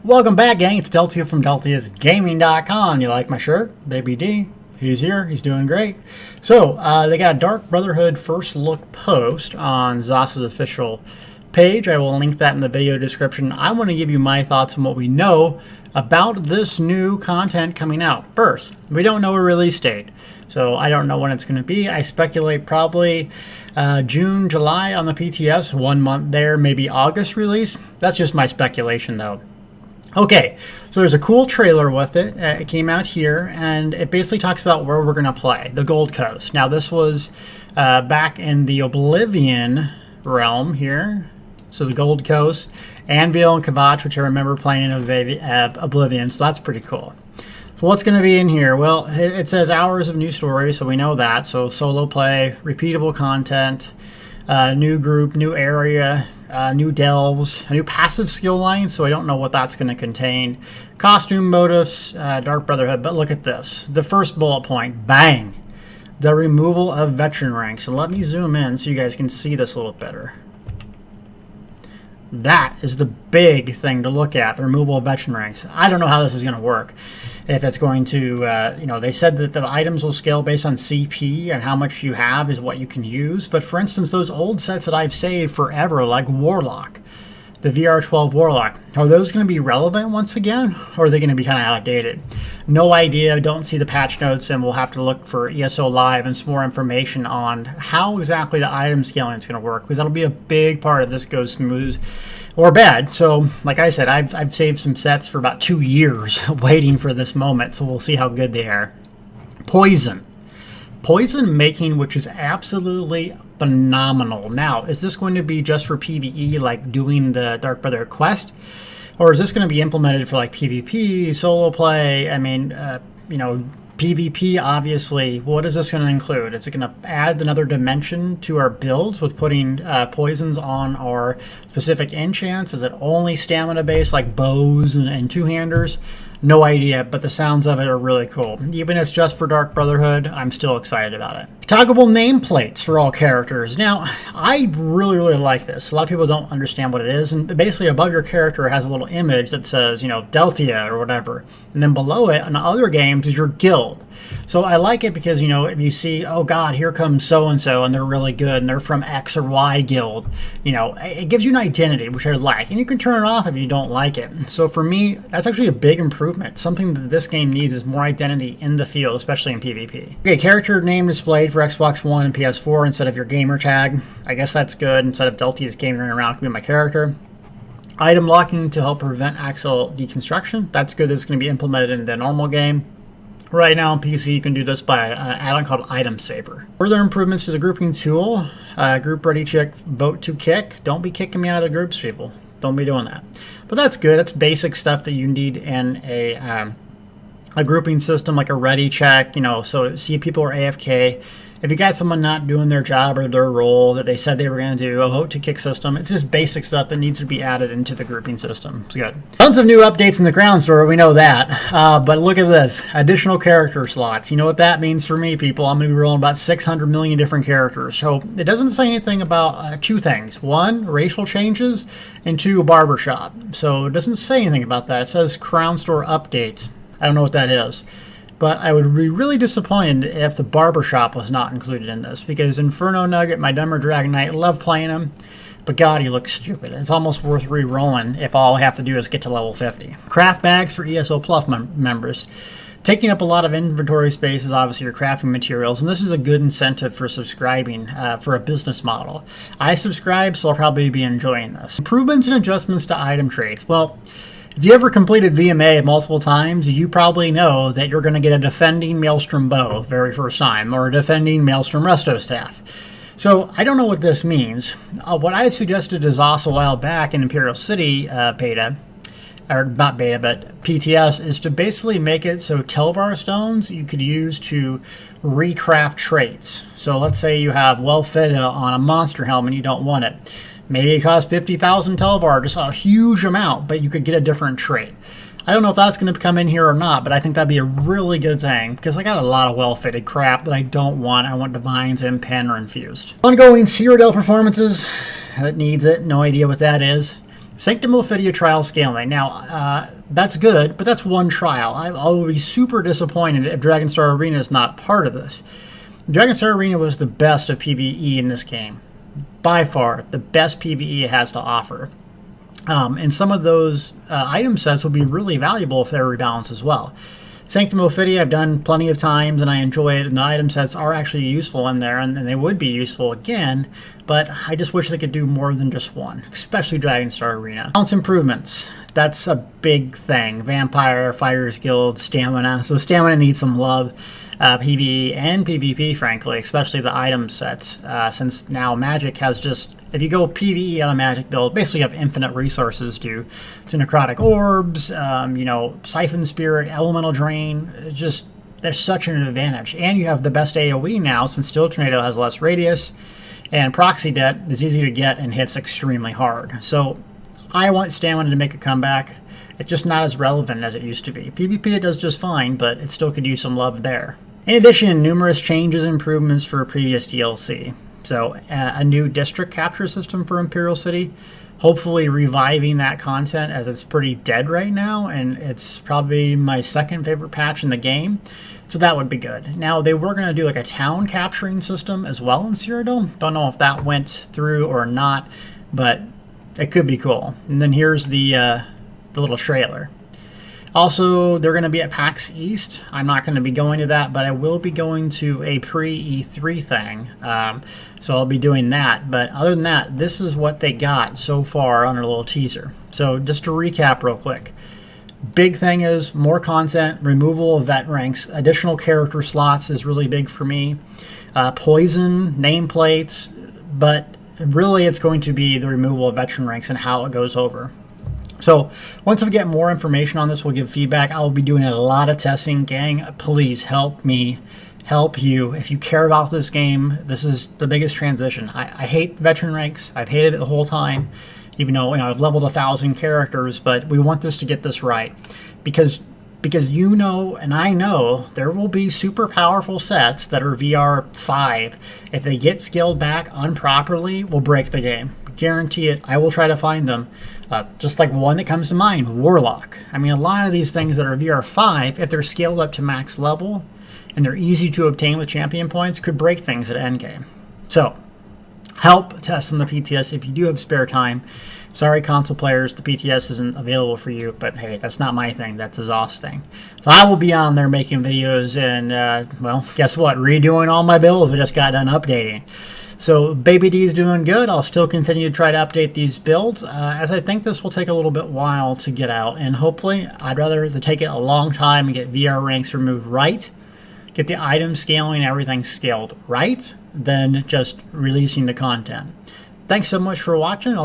Welcome back, gang. It's Deltia from DeltiasGaming.com. You like my shirt? Baby D. He's here. He's doing great. So, they got a Dark Brotherhood first look post on ZOS's official page. I will link that in the video description. I want to give you my thoughts on what we know about this new content coming out. First, we don't know a release date, so I don't know when it's going to be. I speculate probably June, July on the PTS, 1 month there, maybe August release. That's just my speculation, though. Okay, so there's a cool trailer with it. It came out here, and it basically talks about where we're going to play, the Gold Coast. Now, this was back in the Oblivion realm here. So the Gold Coast, Anvil and Kvatch, which I remember playing in Oblivion, so that's pretty cool. So what's going to be in here? Well, it says hours of new stories, so we know that. So solo play, repeatable content, new group, new area, new delves, a new passive skill line, so I don't know what that's going to contain. Costume motifs, Dark Brotherhood, but look at this. The first bullet point, bang! The removal of veteran ranks. And let me zoom in so you guys can see this a little better. That is the big thing to look at, the removal of veteran ranks. I don't know how this is going to work. If it's going to, they said that the items will scale based on CP and how much you have is what you can use. But for instance, those old sets that I've saved forever, like Warlock, the VR12 Warlock, are those going to be relevant once again? Or are they going to be kind of outdated? No idea. Don't see the patch notes, and we'll have to look for ESO Live and some more information on how exactly the item scaling is going to work, because that'll be a big part of this goes smooth or bad. So, like I said, I've saved some sets for about 2 years waiting for this moment, so we'll see how good they are. Poison making, which is absolutely phenomenal. Now, is this going to be just for PvE, like doing the Dark Brotherhood quest? Or is this going to be implemented for like PvP, solo play? I mean, PvP, obviously. What is this going to include? Is it going to add another dimension to our builds with putting poisons on our specific enchants? Is it only stamina based, like bows and two-handers? No idea, but the sounds of it are really cool. Even if it's just for Dark Brotherhood, I'm still excited about it. Toggleable nameplates for all characters. Now, I really like this. A lot of people don't understand what it is, and basically above your character has a little image that says, Deltia or whatever. And then below it, in other games, is your guild. So I like it because, if you see, oh God, here comes so-and-so, and they're really good, and they're from X or Y guild, it gives you an identity, which I like. And you can turn it off if you don't like it. So for me, that's actually a big improvement. Something that this game needs is more identity in the field, especially in PvP. Okay, character name displayed for Xbox One and PS4 instead of your gamer tag. I guess that's good. Instead of Deltia's gaming around, it can be my character. Item locking to help prevent axle deconstruction. That's good. That's going to be implemented in the normal game. Right now on PC, you can do this by an add-on called Item Saver. Further improvements to the grouping tool. Group ready check, vote to kick. Don't be kicking me out of groups, people. Don't be doing that. But that's good. That's basic stuff that you need in a grouping system, like a ready check. So see people are AFK. If you got someone not doing their job or their role that they said they were going to do, a vote to kick system. It's just basic stuff that needs to be added into the grouping system. It's good. Tons of new updates in the Crown Store, we know that. But look at this. Additional character slots. You know what that means for me, people? I'm going to be rolling about 600 million different characters. So it doesn't say anything about two things. One, racial changes, and two, barbershop. So it doesn't say anything about that. It says Crown Store updates. I don't know what that is. But I would be really disappointed if the barbershop was not included in this, because Inferno Nugget, my Dumber Dragon Knight, love playing him, but God, he looks stupid. It's almost worth re-rolling if all I have to do is get to level 50. Craft bags for ESO Plus members. Taking up a lot of inventory space is obviously your crafting materials, and this is a good incentive for subscribing for a business model. I subscribe, so I'll probably be enjoying this. Improvements and adjustments to item traits. Well, if you ever completed VMA multiple times, you probably know that you're going to get a defending Maelstrom Bow very first time, or a defending Maelstrom Resto Staff. So I don't know what this means. What I had suggested to ZOS a while back in Imperial City beta, or not beta, but PTS, is to basically make it so Telvar stones you could use to recraft traits. So let's say you have well-fitted on a monster helmet and you don't want it. Maybe it costs 50,000 Telvar, just a huge amount, but you could get a different trait. I don't know if that's going to come in here or not, but I think that'd be a really good thing, because I got a lot of well-fitted crap that I don't want. I want Divines, Impen, or Infused. Ongoing Cyrodiil performances. That needs it. No idea what that is. Sanctum Ophidia trial scaling. Now, that's good, but that's one trial. I'll be super disappointed if Dragonstar Arena is not part of this. Dragonstar Arena was the best of PvE in this game. By far, the best PvE it has to offer. And some of those item sets will be really valuable if they're rebalanced as well. Sanctum Ophidia I've done plenty of times and I enjoy it, and the item sets are actually useful in there, and they would be useful again, but I just wish they could do more than just one, especially Dragonstar Arena. Balance improvements, that's a big thing. Vampire, Fighters Guild, stamina. So stamina needs some love. PvE and PvP, frankly, especially the item sets, since now Magic has just, if you go PvE on a Magic build, basically you have infinite resources to Necrotic Orbs, you know, Siphon Spirit, Elemental Drain. Just, there's such an advantage. And you have the best AoE now, since Steel Tornado has less radius, and Proxy Debt is easy to get and hits extremely hard. So I want stamina to make a comeback. It's just not as relevant as it used to be. PvP it does just fine, but it still could use some love there. In addition, numerous changes and improvements for previous DLC. So a new district capture system for Imperial City, hopefully reviving that content as it's pretty dead right now, and it's probably my second favorite patch in the game. So that would be good. Now, they were going to do like a town capturing system as well in Cyrodiil. Don't know if that went through or not, but it could be cool. And then here's the little trailer. Also, they're going to be at PAX East. I'm not going to be going to that, but I will be going to a pre-E3 thing. So I'll be doing that. But other than that, this is what they got so far on their little teaser. So just to recap real quick. Big thing is more content, removal of vet ranks, additional character slots is really big for me. Poison, nameplates, but really it's going to be the removal of veteran ranks and how it goes over. So once we get more information on this, we'll give feedback. I will be doing a lot of testing. Gang, please help me help you. If you care about this game, this is the biggest transition. I hate veteran ranks. I've hated it the whole time, even though I've leveled 1,000 characters, but we want this to get this right. Because you know and I know there will be super powerful sets that are VR5. If they get scaled back improperly, will break the game. Guarantee it. I will try to find them. Just like one that comes to mind, Warlock. I mean, a lot of these things that are VR5, if they're scaled up to max level and they're easy to obtain with champion points, could break things at endgame. So, help test on the PTS if you do have spare time. Sorry, console players, the PTS isn't available for you, but hey, that's not my thing. That's Azaw's thing. So I will be on there making videos and, well, guess what? Redoing all my builds I just got done updating. So Baby D is doing good. I'll still continue to try to update these builds, as I think this will take a little bit while to get out. And hopefully, I'd rather to take it a long time and get VR ranks removed right, get the item scaling and everything scaled right, than just releasing the content. Thanks so much for watching.